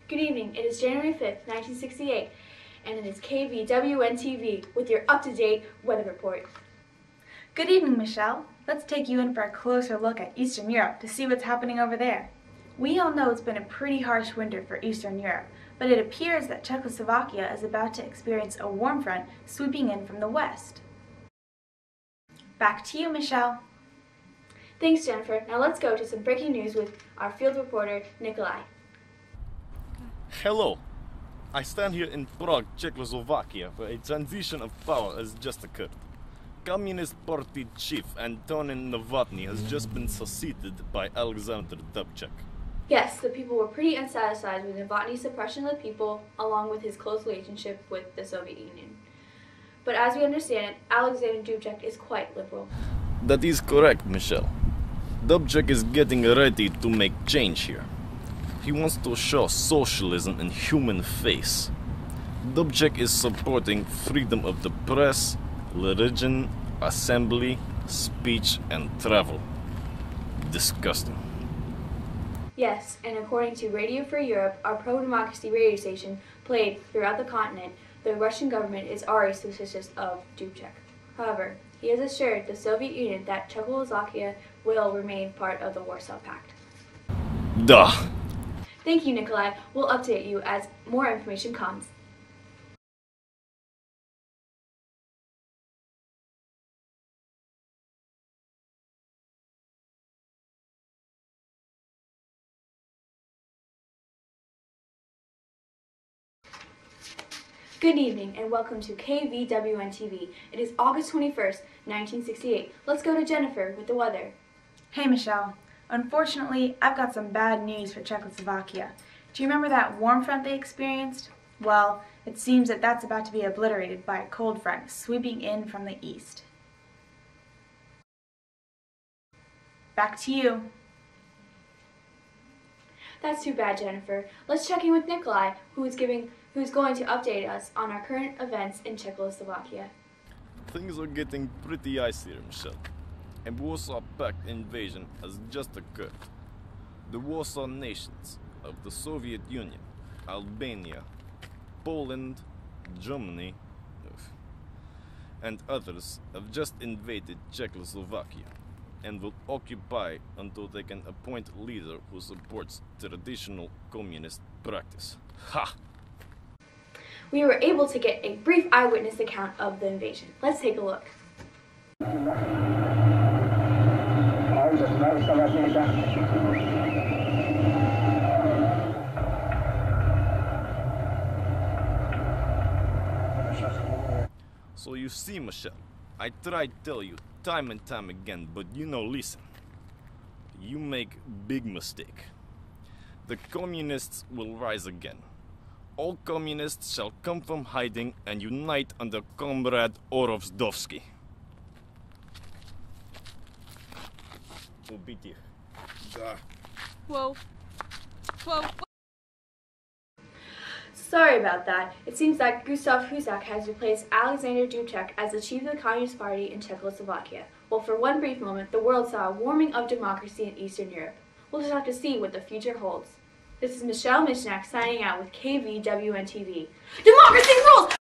Good evening. It is January 5th, 1968, and it is KVWN-TV with your up-to-date weather report. Good evening, Michelle. Let's take you in for a closer look at Eastern Europe to see what's happening over there. We all know it's been a pretty harsh winter for Eastern Europe, but it appears that Czechoslovakia is about to experience a warm front sweeping in from the west. Back to you, Michelle. Thanks, Jennifer. Now let's go to some breaking news with our field reporter, Nikolai. Hello. I stand here in Prague, Czechoslovakia, where a transition of power has just occurred. Communist Party chief Antonin Novotny has just been succeeded by Alexander Dubček. Yes, the people were pretty unsatisfied with Novotny's suppression of the people, along with his close relationship with the Soviet Union. But as we understand it, Alexander Dubček is quite liberal. That is correct, Michelle. Dubček is getting ready to make change here. He wants to show socialism in human face. Dubček is supporting freedom of the press, religion, assembly, speech, and travel. Disgusting. Yes, and according to Radio Free Europe, our pro-democracy radio station played throughout the continent, the Russian government is already suspicious of Dubček. However, he has assured the Soviet Union that Czechoslovakia will remain part of the Warsaw Pact. Duh! Thank you, Nikolai. We'll update you as more information comes. Good evening and welcome to KVWN-TV. It is August 21st, 1968. Let's go to Jennifer with the weather. Hey, Michelle. Unfortunately, I've got some bad news for Czechoslovakia. Do you remember that warm front they experienced? Well, it seems that that's about to be obliterated by a cold front sweeping in from the east. Back to you. That's too bad, Jennifer. Let's check in with Nikolai, who's going to update us on our current events in Czechoslovakia. Things are getting pretty icy here, Michelle. A Warsaw Pact invasion has just occurred. The Warsaw nations of the Soviet Union, Albania, Poland, Germany, and others have just invaded Czechoslovakia and will occupy until they can appoint a leader who supports traditional communist practice. Ha! We were able to get a brief eyewitness account of the invasion. Let's take a look. So you see, Michelle, I tried to tell you time and time again, but you no listen. You make big mistake. The communists will rise again. All communists shall come from hiding and unite under Comrade Orlovsky. Убить их. Да. Whoa. Whoa. Sorry about that. It seems that Gustav Husak has replaced Alexander Dubček as the chief of the Communist Party in Czechoslovakia. Well, for one brief moment, the world saw a warming of democracy in Eastern Europe. We'll just have to see what the future holds. This is Michelle Mishnak signing out with KVWN-TV. Democracy rules!